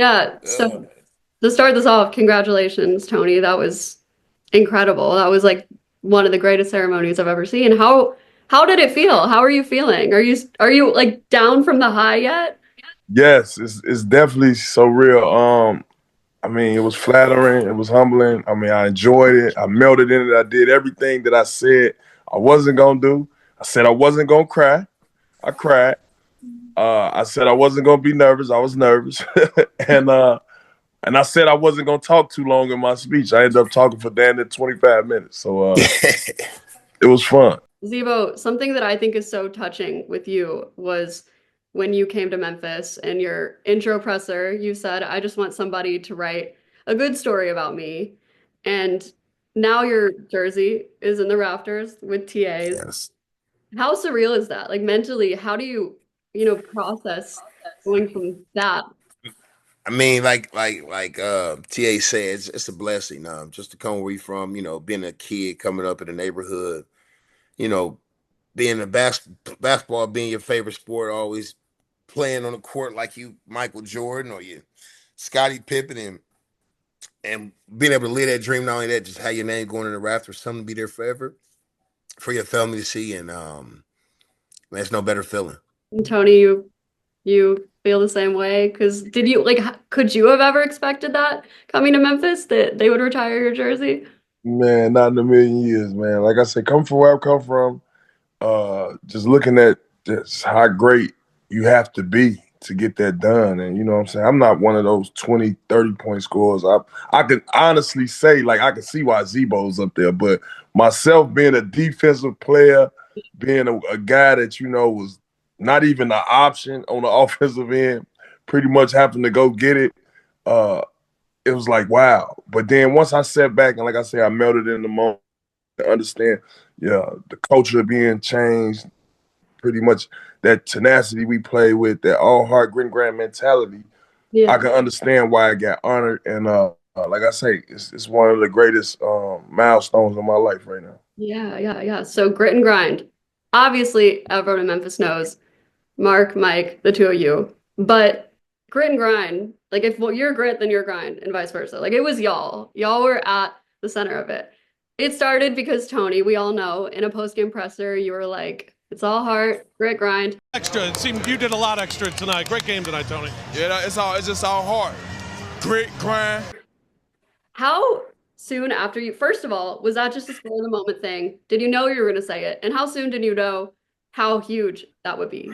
Yeah, so to start this off, congratulations, Tony. That was incredible. That was like one of the greatest ceremonies I've ever seen. How did it feel? How are you feeling? Are you like down from the high yet? Yes, it's definitely so real. I mean, it was flattering, it was humbling. I mean, I enjoyed it. I melted in it. I did everything that I said I wasn't gonna do. I said I wasn't gonna cry. I cried. I said I wasn't gonna be nervous. I was nervous, and and I said I wasn't gonna talk too long in my speech. I ended up talking for damn near 25 minutes. So it was fun. Zebo, something that I think is so touching with you was when you came to Memphis and your intro presser, you said, I just want somebody to write a good story about me. And now your jersey is in the rafters with TAs. Yes. How surreal is that? Like mentally, how do you, process going from that? I mean, TA said, it's a blessing. Just to come where you from, being a kid coming up in the neighborhood, you know, being basketball being your favorite sport, always playing on the court like you Michael Jordan or you Scottie Pippen, and being able to live that dream. Not only that, just have your name going in the rafters, something to be there forever for your family to see, and man, it's no better feeling. And Tony, you feel the same way? Because did you like could you have ever expected that coming to Memphis that they would retire your jersey? Man, not in a million years, man. Like I said, come from where I come from. Just looking at just how great you have to be to get that done. And you know what I'm saying? I'm not one of those 20, 30 point scorers. I can honestly say, like, I can see why Zebo's up there, but myself being a defensive player, being a guy that, was not even an option on the offensive end, pretty much having to go get it. Uh, it was like, wow. But then once I sat back and like I said, I melted in the moment to understand, yeah, the culture being changed, pretty much that tenacity we play with, that all heart, grit, and grind mentality. I Yeah. can understand why I got honored, and like I say, it's one of the greatest milestones of my life right now. Yeah, yeah, yeah. So grit and grind. Obviously, everyone in Memphis knows Mark, Mike, the two of you. But grit and grind, like if well, you're grit, then you're grind, and vice versa. Like it was y'all. Y'all were at the center of it. It started because Tony, we all know, in a post-game presser, you were like, it's all heart, grit, grind. Extra. It seemed you did a lot extra tonight. Great game tonight, Tony. Yeah, it's just all hard. Grit, grind. How soon after you, first of all, was that just a spur of the moment thing? Did you know you were going to say it? And how soon did you know how huge that would be?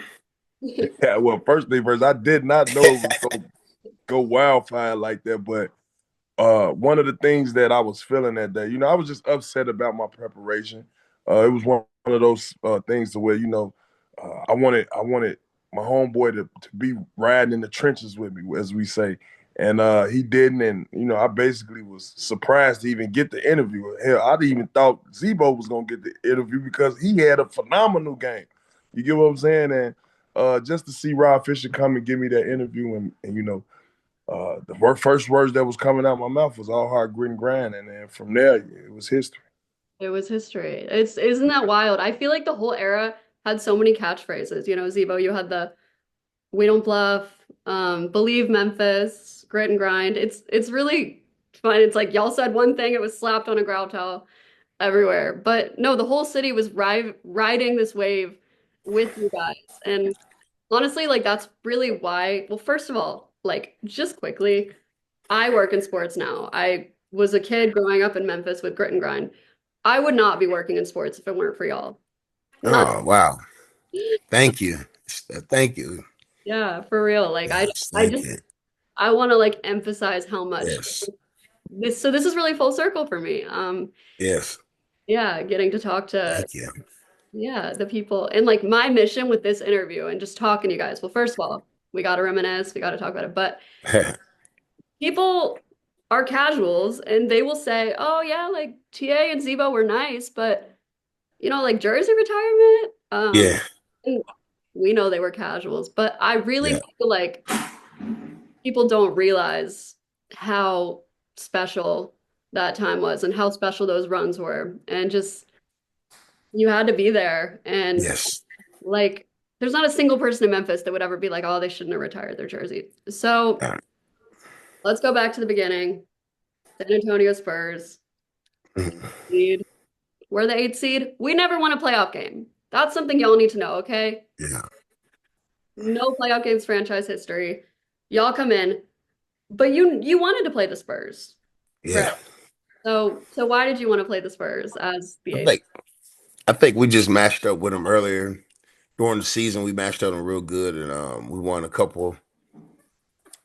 Yeah, well, first thing first, I did not know it was going to go wildfire like that, but one of the things that I was feeling that day, I was just upset about my preparation. It was one of those things to where, I wanted my homeboy to be riding in the trenches with me, as we say. And he didn't. And, I basically was surprised to even get the interview. Hell, I didn't even thought Zebo was going to get the interview because he had a phenomenal game. You get what I'm saying? And just to see Rob Fisher come and give me that interview and the first words that was coming out my mouth was all hard grit and grind, and then from there it was history. It was history. It's isn't that wild? I feel like the whole era had so many catchphrases. Zebo, you had the "We don't bluff," "Believe Memphis," "Grit and grind." It's really fun. It's like y'all said one thing, it was slapped on a growl towel everywhere. But no, the whole city was riding this wave with you guys. And honestly, like that's really why. Well, first of all, like just quickly, I work in sports now. I was a kid growing up in Memphis with grit and grind. I would not be working in sports if it weren't for y'all. Not Oh wow! Thank you, thank you. yeah, for real. Like Yes, I thank just you. I want to like emphasize how much Yes, this is really full circle for me. yes, Yeah, getting to talk to thank you. yeah, the people and like my mission with this interview and just talking to you guys. Well, first of all, we got to reminisce, we got to talk about it, but people are casuals and they will say, "Oh yeah, like TA and Zebo were nice, but like jersey retirement." Yeah, And we know they were casuals, but I really yeah. feel like people don't realize how special that time was and how special those runs were. And just you had to be there. And Yes. like, there's not a single person in Memphis that would ever be like, oh, they shouldn't have retired their jersey. So Uh, let's go back to the beginning. San Antonio Spurs, seed. We're the 8th seed. We never won a playoff game. That's something y'all need to know, okay? Yeah. No playoff games franchise history. Y'all come in, but you wanted to play the Spurs, Yeah. correct? So why did you want to play the Spurs as the I 8th? think I think we just matched up with them earlier during the season. We matched up them real good, and we won a couple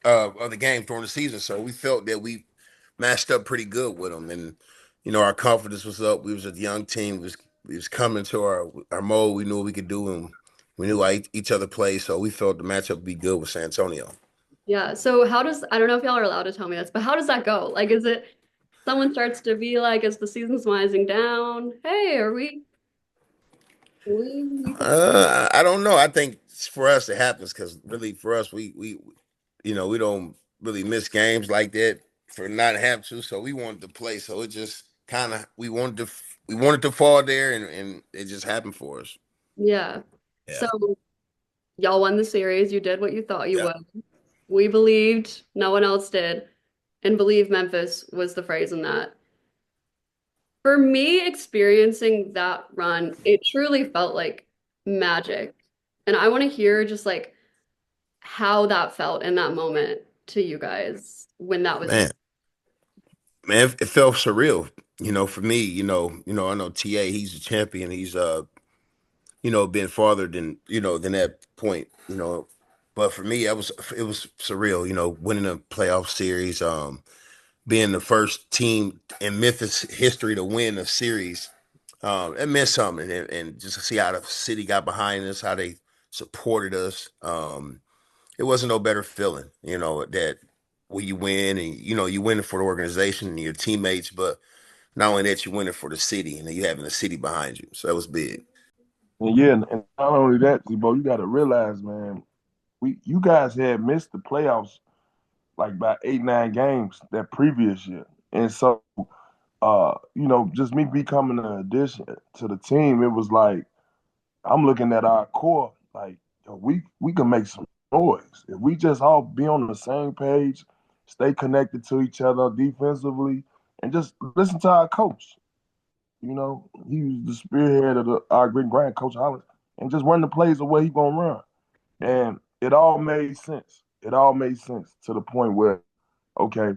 of the games during the season. So we felt that we matched up pretty good with them, and our confidence was up. We was a young team. We was coming to our mode. We knew what we could do, and we knew how each other played. So we felt the matchup would be good with San Antonio. Yeah. So I don't know if y'all are allowed to tell me this, but how does that go? Like, is it someone starts to be like, as the season's winding down, hey, are we I don't know. I think for us it happens because really for us we don't really miss games like that for not have to. So we wanted to play. So it just kind of we wanted to fall there and it just happened for us. Yeah. So Yeah. y'all won the series. You did what you thought you Yeah. would. We believed, no one else did, and believe Memphis was the phrase in that. For me, experiencing that run, it truly felt like magic. And I want to hear just like how that felt in that moment to you guys when that was. Man, man, it felt surreal. For me, I know TA. He's a champion. He's been farther than that point. But for me, it was surreal. Winning a playoff series. Being the first team in Memphis history to win a series, it meant something. And just to see how the city got behind us, how they supported us, it wasn't no better feeling, that when you win and you win it for the organization and your teammates, but not only that, you win it for the city and then you having the city behind you. So that was big. And yeah, and not only that, Z-Bo, you got to realize, man, you guys had missed the playoffs like by 8, 9 games that previous year, and so just me becoming an addition to the team, it was like I'm looking at our core, like yo, we can make some noise if we just all be on the same page, stay connected to each other defensively, and just listen to our coach. He was the spearhead of our great grand coach Holland, and just run the plays the way he gonna run. And it all made sense. It all made sense to the point where, okay,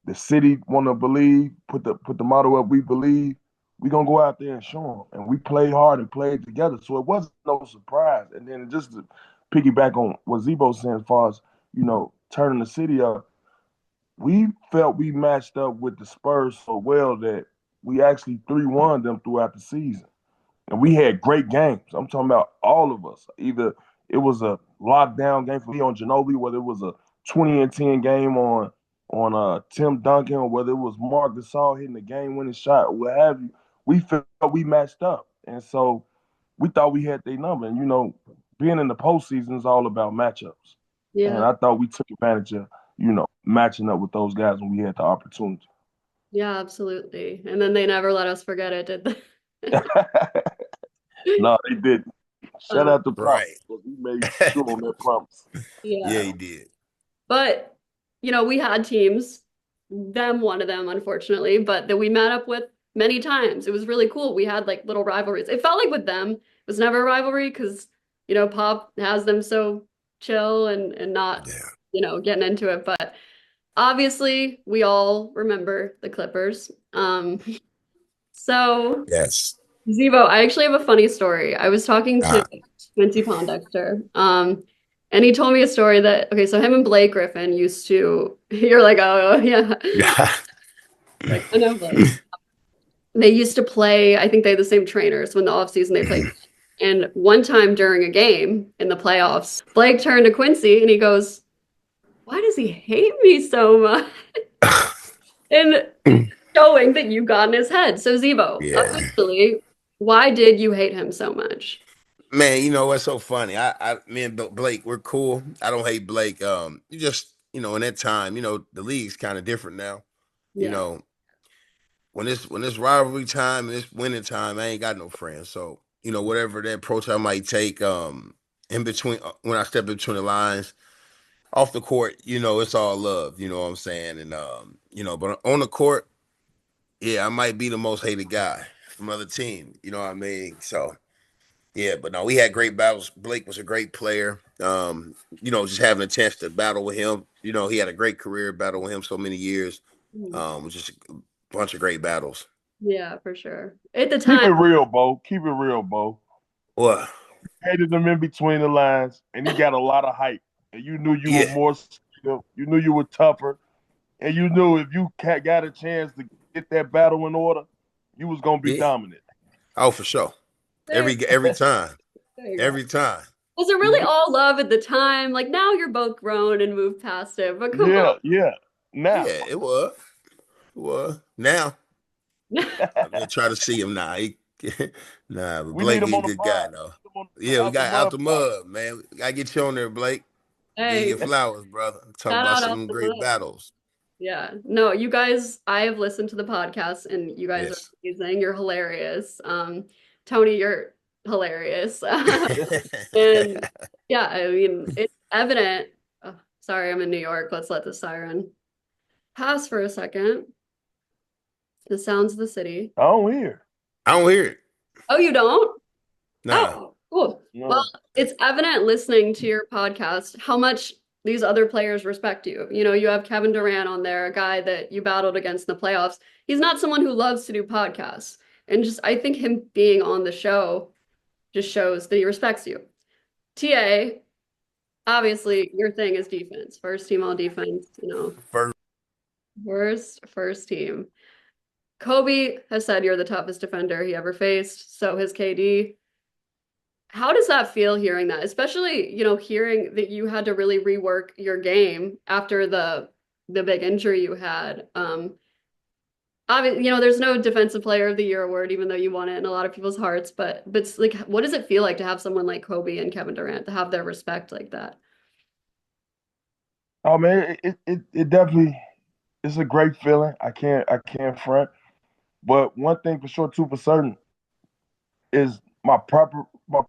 the city want to believe, put the motto up, we believe. We gonna go out there and show them, and we played hard and played together. So it wasn't no surprise. And then just to piggyback on what Zebo said, as far as turning the city up, we felt we matched up with the Spurs so well that we actually 3-1 them throughout the season. And we had great games. I'm talking about all of us. Either it was a lockdown game for me on Ginobili, whether it was a 20-10 game on Tim Duncan, or whether it was Mark Gasol hitting the game-winning shot, or what have you. We felt we matched up, and so we thought we had their number. And being in the postseason is all about matchups. And Yeah. I thought we took advantage of matching up with those guys when we had the opportunity. Yeah, absolutely. And then they never let us forget it, did they? No, they didn't. Shout Um, out to Pop. Right. We made good on that promise. Yeah, yeah. he did. But, we had teams, one of them, unfortunately, but that we met up with many times. It was really cool. We had like little rivalries. It felt like with them, it was never a rivalry because, Pop has them so chill and not, Yeah. getting into it. But obviously, we all remember the Clippers. So Yes. Zebo, I actually have a funny story. I was talking to Ah. Quincy Pondexter, and he told me a story that, okay, so him and Blake Griffin used to, you're like, oh, yeah. Yeah. Like, I know Blake. They used to play, I think they had the same trainers when the offseason they played. And one time during a game in the playoffs, Blake turned to Quincy and he goes, why does he hate me so much? And showing that you got in his head. So Zebo, Yeah. officially, why did you hate him so much? Man, what's so funny? Me and Blake, we're cool. I don't hate Blake. You just, in that time, the league's kind of different now. You Yeah. know, when it's rivalry time and it's winning time, I ain't got no friends. So, whatever that approach I might take, in between when I step in between the lines, off the court, it's all love. You know what I'm saying? And but on the court, yeah, I might be the most hated guy from other team. You know what I mean? So yeah, but no, we had great battles. Blake was a great player. Just having a chance to battle with him. He had a great career, battle with him so many years. Mhm. Just a bunch of great battles. Yeah, for sure. At the Keep time, it real, Bo. Keep it real, Bo. Well, Hated him in between the lines, and he got a lot of hype. And you knew you were yeah, more skilled. You knew you were tougher. And you knew if you got a chance to get that battle in order, you was gonna be yeah. dominant. Oh, for sure. there, Every time, there you go. every time. Was it really all love at the time? Like now you're both grown and moved past it, but come Yeah, yeah. Now, Yeah, it was. It was. Now on. I'm gonna try to see him now. But we need Blake, him he a on the good guy pod. though. We need him Yeah, we out the got out mud the pod. mud, man. We gotta get you on there, Blake. Give you Hey, your flowers, brother. Talk shout about out off some the great book. battles. Yeah. No, you guys, I have listened to the podcast and you guys are Yes. amazing. You're hilarious. Tony, you're hilarious. And yeah, I mean, it's evident. Oh, sorry, I'm in New York. Let's let the siren pass for a second. The sounds of the city. I don't hear. I don't hear it. Oh, you don't? Nah. Oh, cool. Well, No. it's evident listening to your podcast how much these other players respect you. You know, you have Kevin Durant on there, a guy that you battled against in the playoffs. He's not someone who loves to do podcasts. And just, I think him being on the show just shows that he respects you. TA, obviously, your thing is defense, first team all defense, First. first team. Kobe has said you're the toughest defender he ever faced. So has KD. How does that feel hearing that? Especially, hearing that you had to really rework your game after the big injury you had. Obviously, there's no defensive player of the year award, even though you won it in a lot of people's hearts. But it's like, what does it feel like to have someone like Kobe and Kevin Durant to have their respect like that? Oh man, it definitely it's a great feeling. I can't front. But one thing for sure, too, for certain, is my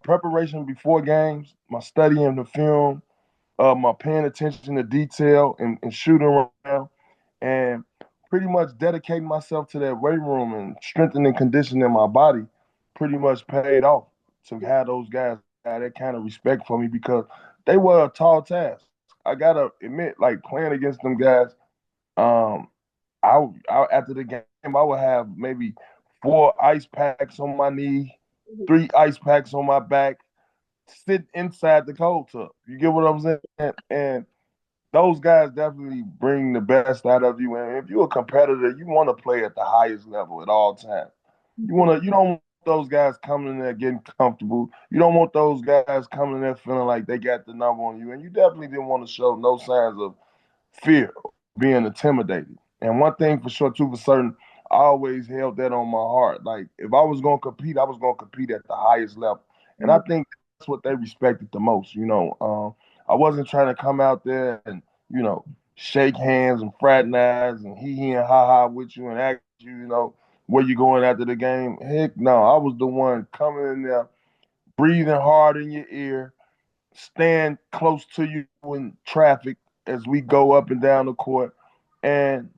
preparation before games, my studying the film, my paying attention to detail and shooting around, and pretty much dedicating myself to that weight room and strengthening conditioning my body pretty much paid off to have those guys have that kind of respect for me because they were a tall task. I gotta admit, like playing against them guys, um, I after the game I would have maybe 4 ice packs on my knee, Mhm. 3 ice packs on my back, sit inside the cold tub. You get what I'm saying? And those guys definitely bring the best out of you. And if you're a competitor, you want to play at the highest level at all times. You don't want those guys coming in there getting comfortable. You don't want those guys coming in there feeling like they got the number on you. And you definitely didn't want to show no signs of fear, being intimidated. And one thing for sure, too, for certain, I always held that on my heart. Like if I was gonna compete, I was gonna compete at the highest level. And I think that's what they respected the most. I wasn't trying to come out there and shake hands and fraternize and hee and ha ha with you and ask you, where you going after the game. Heck no, I was the one coming in there, breathing hard in your ear, stand close to you in traffic as we go up and down the court, and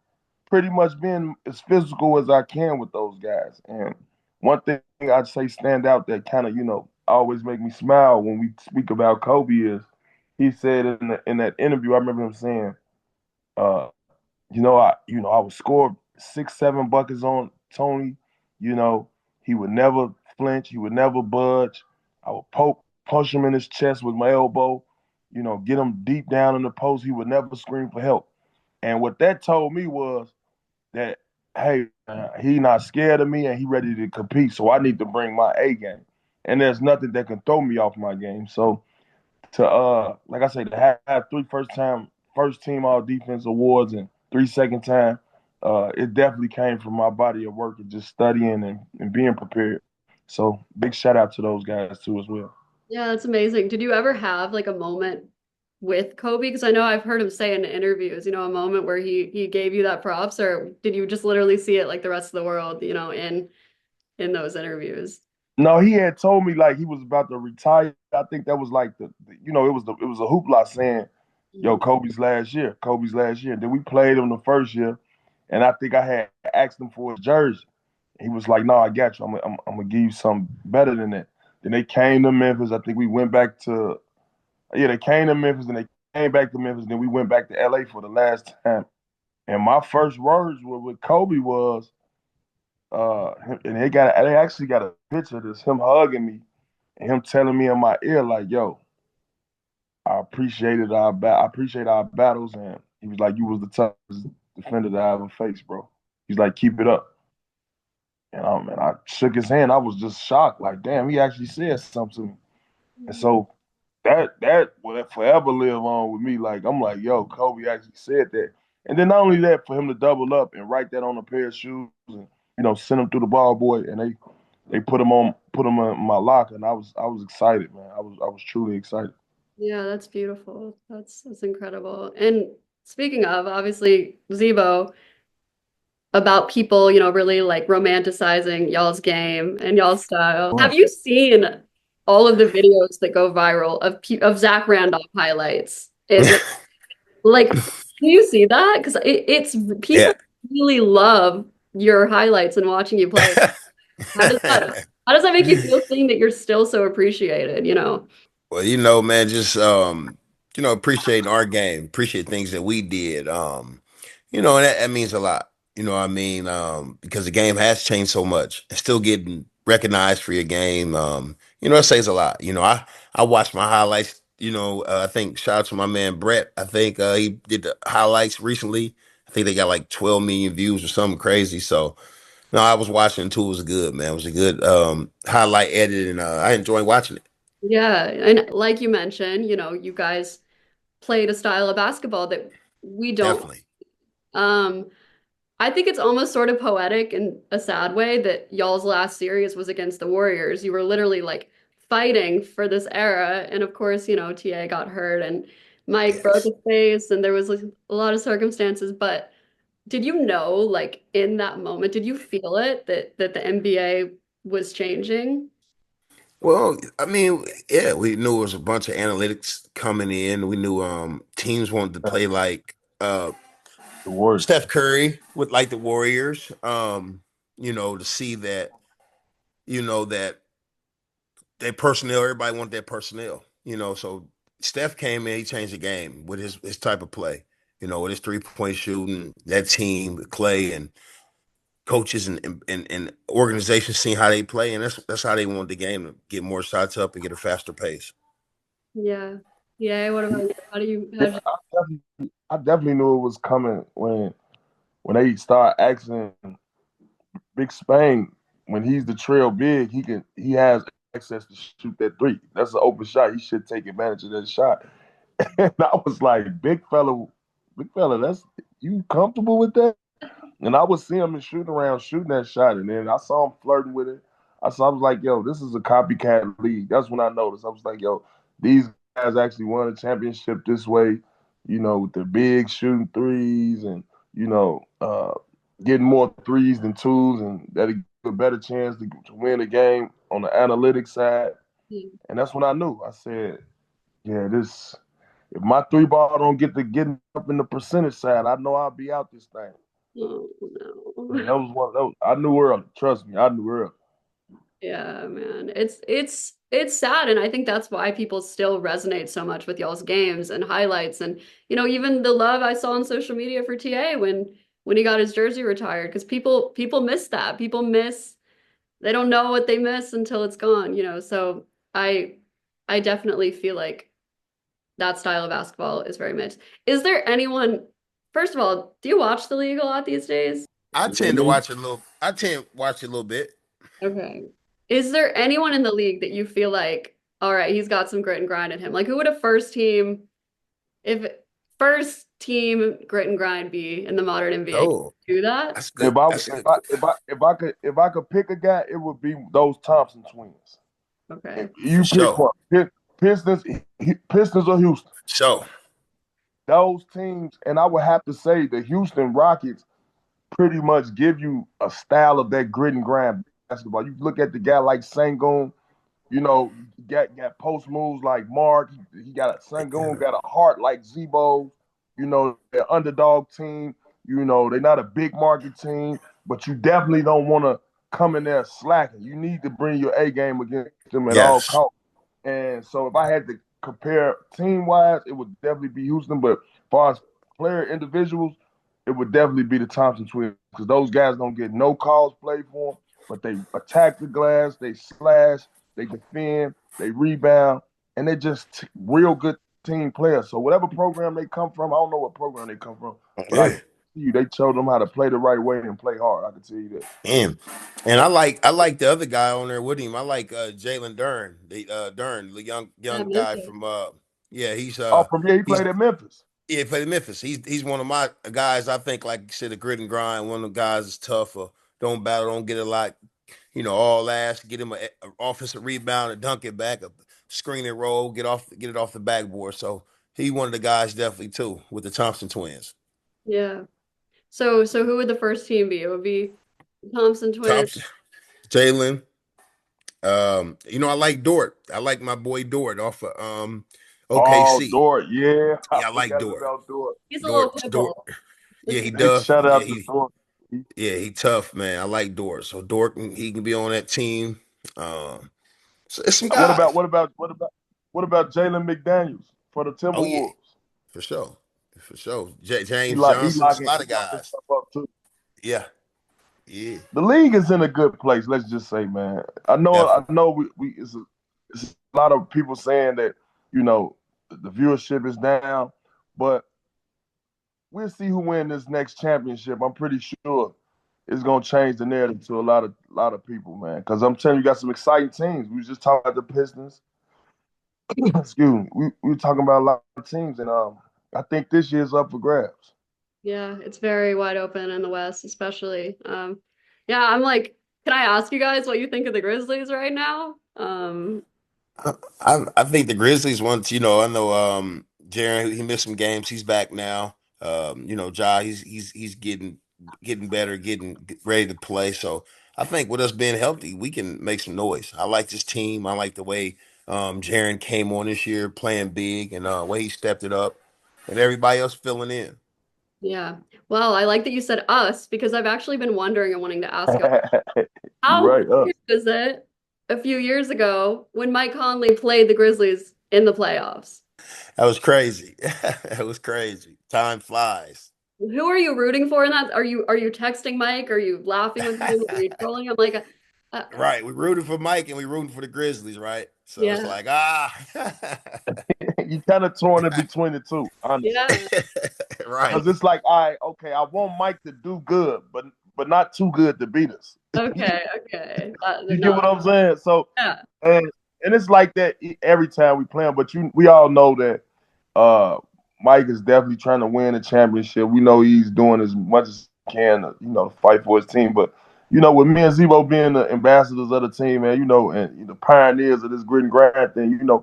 pretty much being as physical as I can with those guys. And one thing I'd say stand out that kind of always make me smile when we speak about Kobe is he said in that interview I remember him saying, uh, I would score 6, 7 buckets on Tony. You know, he would never flinch. He would never budge. I would punch him in his chest with my elbow. Get him deep down in the post. He would never scream for help. And what that told me was that, hey, he not scared of me and he ready to compete. So I need to bring my A game. And there's nothing that can throw me off my game. So to like I said, to have 3 first team all defense awards and 3 second time, it definitely came from my body of work and just studying and being prepared. So big shout out to those guys too as well. Yeah, that's amazing. Did you ever have like a moment with Kobe? Because I know I've heard him say in interviews, a moment where he gave you that props, or did you just literally see it like the rest of the world, in those interviews? No, he had told me like he was about to retire. I think that was like it was a hoopla saying Yo, Kobe's last year. Kobe's last year. Then we played him the first year, and I think I had asked him for his jersey. He was like, "No, I got you. I'm gonna give you something better than that." Then they came to Memphis. I think we went back to they came to Memphis and they came back to Memphis. Then we went back to LA for the last time. And my first words with Kobe was, and they actually got a picture of this, him hugging me and him telling me in my ear like, "Yo, I appreciate our battles," and he was like, "You was the toughest defender that I ever faced, bro." He's like, "Keep it up." And I shook his hand. I was just shocked, like, damn, he actually said something to me. And so that will forever live on with me. Like, I'm like, yo, Kobe actually said that. And then not only that, for him to double up and write that on a pair of shoes and send him through the ball boy, and they put him in my locker, and I was excited, man. I was truly excited. Yeah, that's beautiful. That's incredible. And speaking of, obviously, ZBO, about people, really like romanticizing y'all's game and y'all's style. Have you seen all of the videos that go viral of Zach Randolph highlights? Like, do you see that? Because it's Yeah. people really love your highlights and watching you play. How does that how does that make you feel seeing that you're still so appreciated, Well, man, just appreciating our game, appreciate things that we did. And that means a lot. You know what I mean? Because the game has changed so much. And still getting recognized for your game. It says a lot. I watched my highlights, I think shout out to my man Brett. I think he did the highlights recently. I think they got like 12 million views or something crazy. So no, I was watching it too. It was good, man. It was a good highlight edit, and I enjoyed watching it. Yeah, and like you mentioned, you guys played a style of basketball that we don't. Definitely. Um, I think it's almost sort of poetic in a sad way that y'all's last series was against the Warriors. You were literally like fighting for this era, and of course, TA got hurt and Mike broke Yes. his face, and there was like a lot of circumstances. But did you know, like in that moment, did you feel it that the NBA was changing? Well, I mean, yeah, we knew it was a bunch of analytics coming in. We knew teams wanted to play like The Warriors. Steph Curry with like the Warriors. To see that, that their personnel, everybody wanted their personnel. So Steph came in, he changed the game with his type of play. With his 3-point shooting, that team, Clay and coaches and organizations seeing how they play, and that's how they want the game to get more shots up and get a faster pace. Yeah. Yeah, what about you? Yeah, How'd you I definitely knew it was coming when they start asking Big Spain when he's the trail big, he has access to shoot that three. That's an open shot. He should take advantage of that shot. And I was like, big fella, that's you comfortable with that? And I would see him in shooting around, shooting that shot, and then I saw him flirting with it. I was like, yo, this is a copycat league. That's when I noticed. I was like, yo, these guys actually won a championship this way, with the big shooting threes and, you know, uh, getting more threes than twos, and that'll give a better chance to win the game on the analytics side. And that's when I knew. I said, yeah, this if my three ball don't get to getting up in the percentage side, I know I'll be out this thing. Oh And no. that was one of those. I knew early. Trust me, I knew early. Yeah, man. It's sad, and I think that's why people still resonate so much with y'all's games and highlights, and even the love I saw on social media for TA when he got his jersey retired, because people miss that. People miss, they don't know what they miss until it's gone. So I I definitely feel like that style of basketball is very mixed. Is there anyone, first of all, do you watch the league a lot these days? I tend to Mhm. watch a little. I tend to watch a little bit. Okay. Is there anyone in the league that you feel like, all right, he's got some grit and grind in him? Like, who would a if first team grit and grind be in the modern NBA? Can Oh, you do that? that's good. If I That's if good. I if I if I could pick a guy, it would be those Thompson twins. Okay. If For you pick sure. one, Pistons, Pistons or Houston. So Those teams, and I would have to say the Houston Rockets pretty much give you a style of that grit and grind basketball. You look at the guy like Sangoon, You know, got post moves like Mark. He got a Sangoon, got a heart like ZBO. You know, they're underdog team. You know, they're not a big market team, but you definitely don't want to come in there slacking. You need to bring your A game against them at all Yes. costs. And so if I had to compare team wise, it would definitely be Houston. But as far as player individuals, it would definitely be the Thompson twins because those guys don't get no calls played for them, but they attack the glass, they slash, they defend, they rebound, and they're just real good team players. So whatever program they come from, I don't know what program they come from, but I Yeah. can tell you they showed them how to play the right way and play hard. I can tell you that. And I like the other guy on there with him. I like Jalen Dern, the Yeah, young guy Memphis. from yeah, Oh, from yeah, he he's played at Memphis. yeah, he played in Memphis. He's one of my guys. I think, like you said, a grit and grind. One of the guys is tough. Don't battle, don't get a lot. All ass. Get him a offensive rebound and dunk it back, a screen and roll, get it off the backboard. So he one of the guys definitely too with the Thompson twins. Yeah. So who would the first team be? It would be Thompson twins. Thompson, Jalen. I like Dort. I like my boy Dort off of Oh, OKC. Dort, yeah, I Yeah, I like forgot Dort. about Dort. He's a little Dort. pitbull. Yeah, he Big does. shout Yeah, out to he Dort. yeah, he tough, man. I like Dort. So Dort he can be on that team. So it's some What about guys. what about what about what about Jalen McDaniels for the Oh yeah, Timberwolves? for sure. For sure. He James like he Johnson, it's a locking lot he of locking guys. stuff up too. Yeah. Yeah. The league is in a good place. Let's just say, man. I Definitely. know. It's a lot of people saying that you know the viewership is down, but we'll see who win this next championship. I'm pretty sure it's gonna change the narrative to a lot of people, man. Because I'm telling you, got some exciting teams. We was just talking about the Pistons. Excuse me. We were talking about a lot of teams, and I think this year's up for grabs. Yeah, it's very wide open in the West, especially. Yeah, I'm like, can I ask you guys what you think of the Grizzlies right now? I think the Grizzlies once, I know Jaren, he missed some games. He's back now. Ja, he's getting better, getting ready to play. So I think with us being healthy, we can make some noise. I like this team. I like the way Jaren came on this year playing big and way he stepped it up and everybody else filling in. Yeah. Well, I like that you said us because I've actually been wondering and wanting to ask you You're how right, weird was it a few years ago when Mike Conley played the Grizzlies in the playoffs? That was crazy. That was crazy. Time flies. Who are you rooting for in that? Are you texting Mike? Are you laughing with him? Are you trolling him? Like, Right. We rooted for Mike and we rooting for the Grizzlies, right? So it's yeah, like, you kind of torn in between the two, honestly. yeah. right. Because it's like, all right, okay, I want Mike to do good, but not too good to beat us. Okay, okay. You get No, what I'm saying? So, yeah, and it's like that every time we play him. But we all know that Mike is definitely trying to win a championship. We know he's doing as much as he can, to fight for his team. But with me and Zebo being the ambassadors of the team, man, and the pioneers of this grit and grind thing, we gonna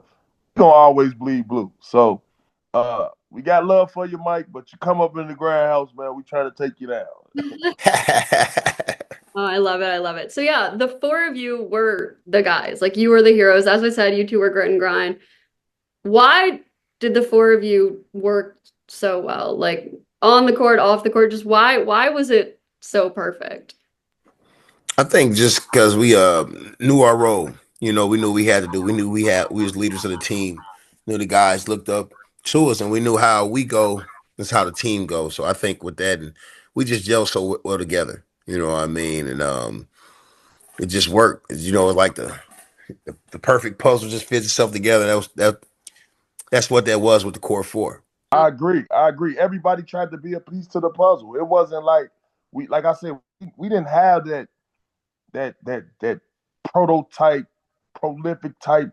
always bleed blue. So we got love for you, Mike, but you come up in the grind house, man. We trying to take you down. Oh, I love it. I love it. So yeah, the four of you were the guys. Like you were the heroes. As I said, you two were grit and grind. Why did the four of you work so well? Like on the court, off the court, just why was it so perfect? I think just because we knew our role, we knew we had to do. We was leaders of the team. Knew the guys looked up to us, and we knew how we go. That's how the team goes. So I think with that, and we just gel so well together. You know what I mean? And it just worked. It's like the perfect puzzle just fits itself together. That's what that was with the core four. I agree. I agree. Everybody tried to be a piece to the puzzle. It wasn't like like I said, we didn't have that prototype, prolific type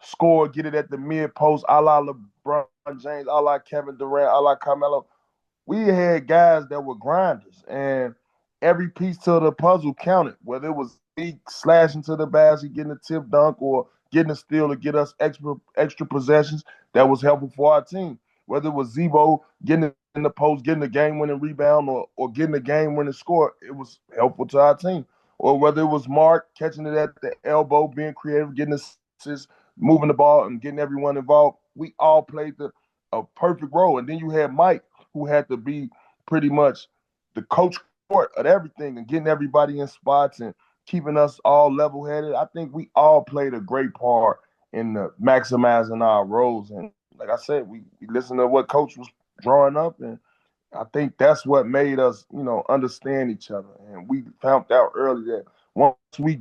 score, get it at the mid post, a la LeBron James, a la Kevin Durant, a la Carmelo. We had guys that were grinders, and every piece to the puzzle counted. Whether it was me slashing to the basket, getting a tip dunk, or getting a steal to get us extra possessions, that was helpful for our team. Whether it was Zebo getting in the post, getting a game-winning rebound, or getting a game-winning score, it was helpful to our team. or whether it was Mark catching it at the elbow, being creative, getting assists, moving the ball, and getting everyone involved. We all played a perfect role. And then you had Mike, who had to be pretty much the coach court of everything and getting everybody in spots and keeping us all level headed. I think we all played a great part in maximizing our roles. And like I said, we listened to what coach was drawing up, and I think that's what made us, understand each other. And we found out early that once we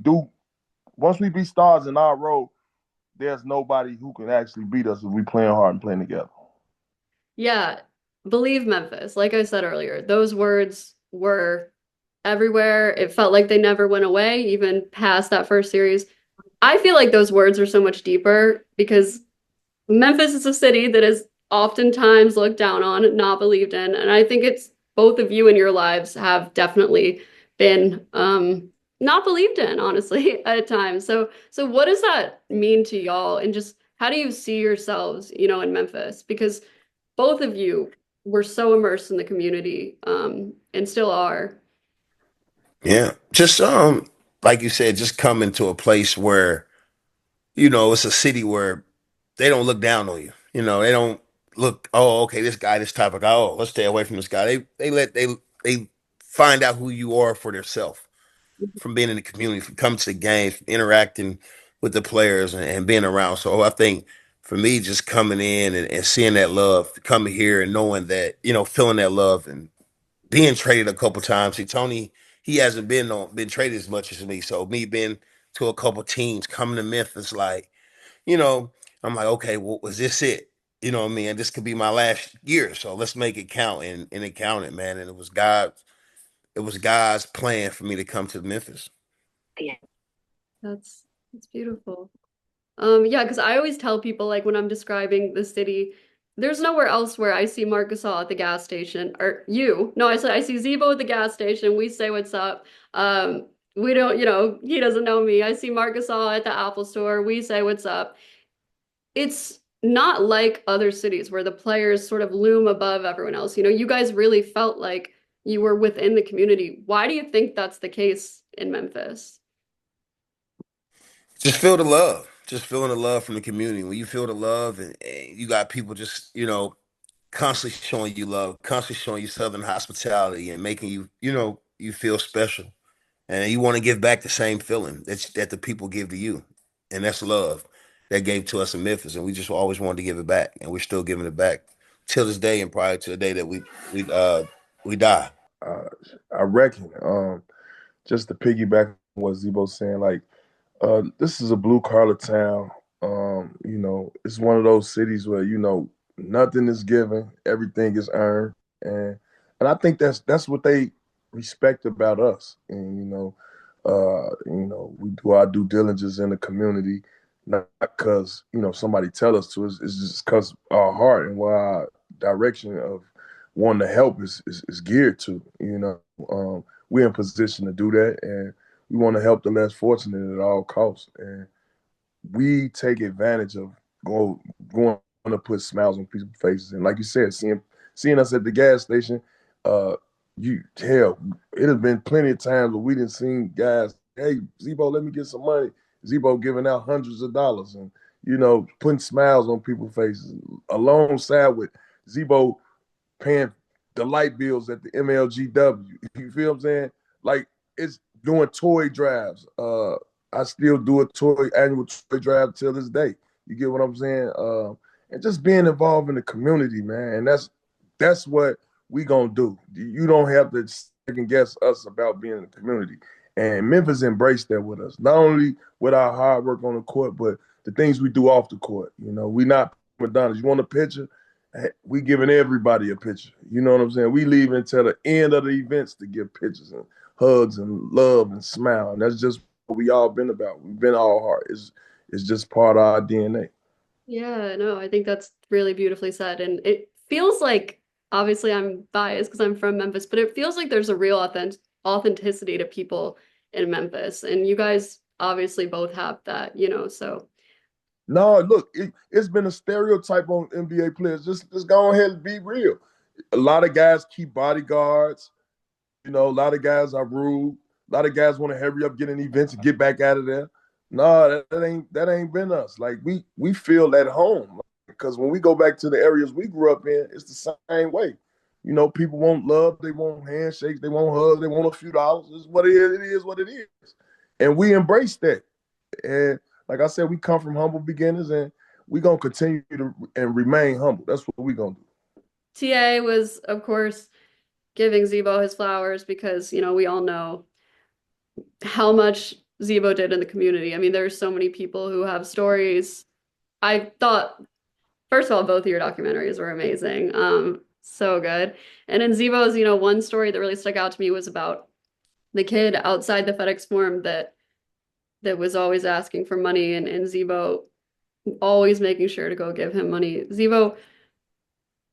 be stars in our role, there's nobody who can actually beat us if we playing hard and playing together. Yeah, believe Memphis. Like I said earlier, those words were everywhere. It felt like they never went away, even past that first series. I feel like those words are so much deeper because Memphis is a city that is oftentimes looked down on, not believed in, and I think it's both of you in your lives have definitely been not believed in, honestly, at times. So what does that mean to y'all, and just how do you see yourselves, in Memphis? Because both of you were so immersed in the community, and still are. Yeah. Just like you said, just coming to a place where, it's a city where they don't look down on you. They don't look, oh, okay, this guy, this type of guy, oh, let's stay away from this guy. They find out who you are for themselves from being in the community, from coming to the games, from interacting with the players and being around. So I think for me, just coming in and seeing that love, coming here and knowing that, feeling that love and being traded a couple times. See, Tony, he hasn't been traded as much as me. So me being to a couple teams, coming to Memphis, like, you know, I'm like, okay, well, was this it? You know what I mean? And this could be my last year. So let's make it count. And it counted, man. And it was God's plan for me to come to Memphis. That's beautiful. Yeah, because I always tell people, like, when I'm describing the city, there's nowhere else where I see Marc Gasol at the gas station, or you. No, I said I see ZBO at the gas station. We say what's up. We don't, he doesn't know me. I see Marc Gasol at the Apple store. We say what's up. It's not like other cities where the players sort of loom above everyone else. You guys really felt like you were within the community. Why do you think that's the case in Memphis? Just feel the love. Just feeling the love from the community. When you feel the love and you got people just, constantly showing you love, constantly showing you Southern hospitality and making you, you feel special. And you want to give back the same feeling that the people give to you. And that's love that gave to us in Memphis. And we just always wanted to give it back. And we're still giving it back till this day and prior to the day that we die. Uh, I reckon, just to piggyback on what Zebo's saying, like, this is a blue collar town. It's one of those cities where nothing is given, everything is earned, and I think that's what they respect about us. And we do our due diligence in the community, not because somebody tell us to. It's just because our heart and where our direction of wanting to help is geared to. We're in position to do that, and we want to help the less fortunate at all costs. And we take advantage of going to put smiles on people's faces. And like you said, seeing us at the gas station, it has been plenty of times where we didn't see guys, hey, Zebo, let me get some money. Zebo giving out hundreds of dollars and, putting smiles on people's faces alongside with Zebo paying the light bills at the MLGW. You feel what I'm saying? Like, it's doing toy drives. I still do a annual toy drive till this day. You get what I'm saying? And just being involved in the community, man. And that's what we gonna do. You don't have to second guess us about being in the community. And Memphis embraced that with us, not only with our hard work on the court, but the things we do off the court. We not McDonald's. You want a picture? We giving everybody a picture. You know what I'm saying? We leave until the end of the events to give pictures and hugs and love and smile. And that's just what we all been about. We've been all heart. It's just part of our DNA. Yeah, no, I think that's really beautifully said. And it feels like, obviously I'm biased because I'm from Memphis, but it feels like there's a real authenticity to people in Memphis. And you guys obviously both have that, so. No, look, it's been a stereotype on NBA players. Just go ahead and be real. A lot of guys keep bodyguards. A lot of guys are rude. A lot of guys want to hurry up, get in events, and get back out of there. No, that ain't been us. Like we feel at home because when we go back to the areas we grew up in, it's the same way. You know, people want love, they want handshakes, they want hugs, they want a few dollars. It's what it is. It is what it is, and we embrace that. And like I said, we come from humble beginnings, and we gonna continue to and remain humble. That's what we gonna do. TA was, of course, giving ZBO his flowers because, you know, we all know how much ZBO did in the community. I mean, there's so many people who have stories. I thought, first of all, both of your documentaries were amazing. So good. And in ZBO's, you know, one story that really stuck out to me was about the kid outside the FedEx Forum that was always asking for money, and ZBO always making sure to go give him money. ZBO,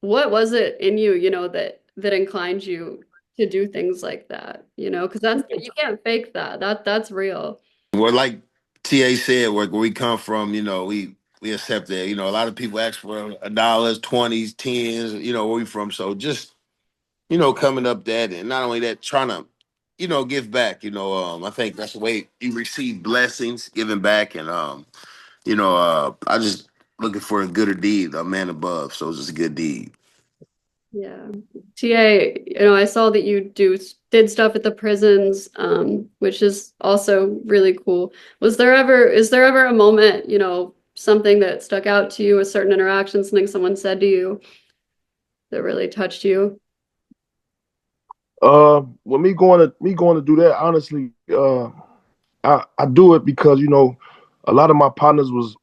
what was it in you, you know, that inclined you to do things like that? You know, because that's, you can't fake that. That's real. Well, like TA said, where we come from, you know, we accept that. You know, a lot of people ask for dollars, 20s, tens. You know, where we from. So just, you know, coming up that, and not only that, trying to, you know, give back. You know, I think that's the way you receive blessings, giving back, and you know, I just looking for a gooder deed, a man above. So it's just a good deed. Yeah. TA, you know, I saw that you did stuff at the prisons, which is also really cool. Is there ever a moment, you know, something that stuck out to you, a certain interaction, something someone said to you that really touched you? When me going to do that, honestly, I do it because you know, a lot of my partners was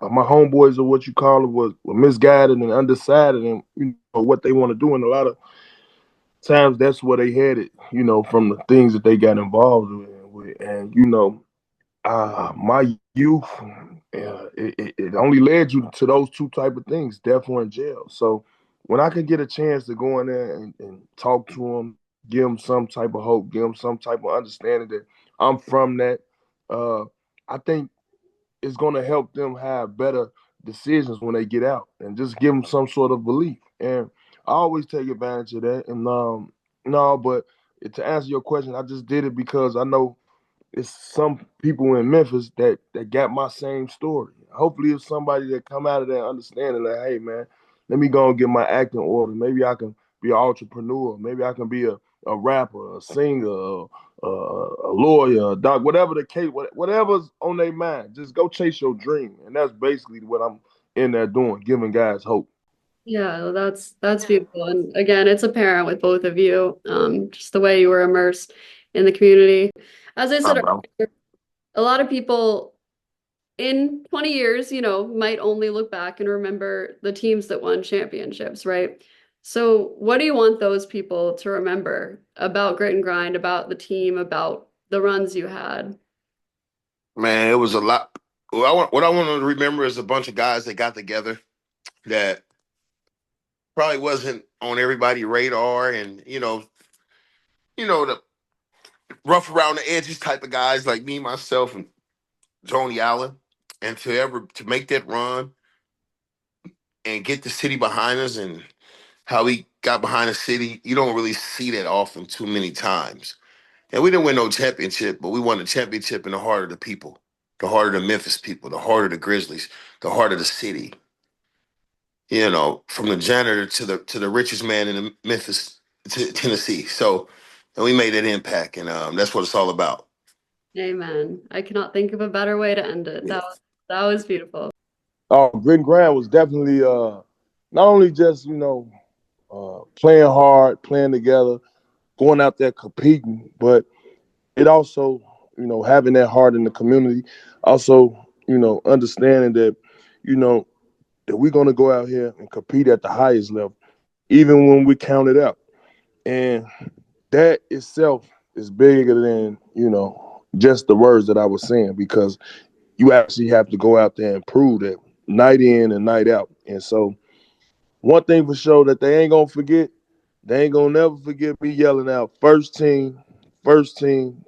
my homeboys or what you call it were misguided and undecided and you know what they want to do, and a lot of times that's where they headed, you know, from the things that they got involved with. And you know, my youth, it only led you to those two type of things, death or in jail. So when I can get a chance to go in there and talk to them, give them some type of hope, give them some type of understanding that I'm from that, uh, I think it's going to help them have better decisions when they get out and just give them some sort of belief. And I always take advantage of that. And no, but to answer your question, I just did it because I know it's some people in Memphis that got my same story. Hopefully, it's somebody that come out of there understanding that, hey man, let me go and get my acting order. Maybe I can be an entrepreneur. Maybe I can be a rapper, a singer, a lawyer, a doc, whatever the case, whatever's on their mind. Just go chase your dream, and that's basically what I'm in there doing, giving guys hope. Yeah, that's beautiful. And again, it's apparent with both of you, just the way you were immersed in the community. As I Nah, said bro. earlier, a lot of people in 20 years, you know, might only look back and remember the teams that won championships, right? So what do you want those people to remember about Grit and Grind, about the team, about the runs you had? Man, it was a lot. What I want to remember is a bunch of guys that got together that probably wasn't on everybody's radar, and you know the rough around the edges type of guys like me, myself, and Tony Allen, and to make that run and get the city behind us, and how we got behind the city, you don't really see that often too many times. And we didn't win no championship, but we won a championship in the heart of the people, the heart of the Memphis people, the heart of the Grizzlies, the heart of the city. You know, from the janitor to the richest man in the Memphis, Tennessee. So, and we made that impact, and that's what it's all about. Amen. I cannot think of a better way to end it. Yeah. That was beautiful. Oh, Grit and Grind was definitely not only just you know playing hard, playing together, going out there competing, but it also, you know, having that heart in the community, also, you know, understanding that, you know, that we're gonna go out here and compete at the highest level, even when we count it out. And that itself is bigger than, you know, just the words that I was saying, because you actually have to go out there and prove that night in and night out. And so one thing for sure that they ain't gonna forget, they ain't gonna never forget me yelling out first team, first team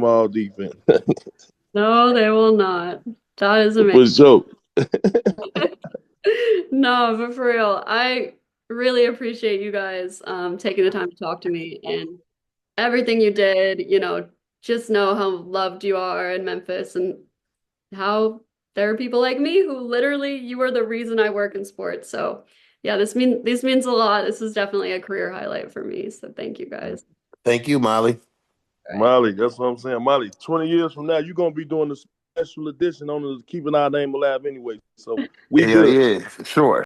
all defense. No, they will not. That is amazing. For sure. No, but for real, I really appreciate you guys taking the time to talk to me and everything you did, you know, just know how loved you are in Memphis and how there are people like me who literally you are the reason I work in sports. So yeah, this means a lot. This is definitely a career highlight for me. So thank you guys. Thank you, Molly. Molly, that's what I'm saying. Molly, 20 years from now, you're gonna be doing the special edition on the Keeping Our Name Alive anyway. So we Hell good. yeah, for sure.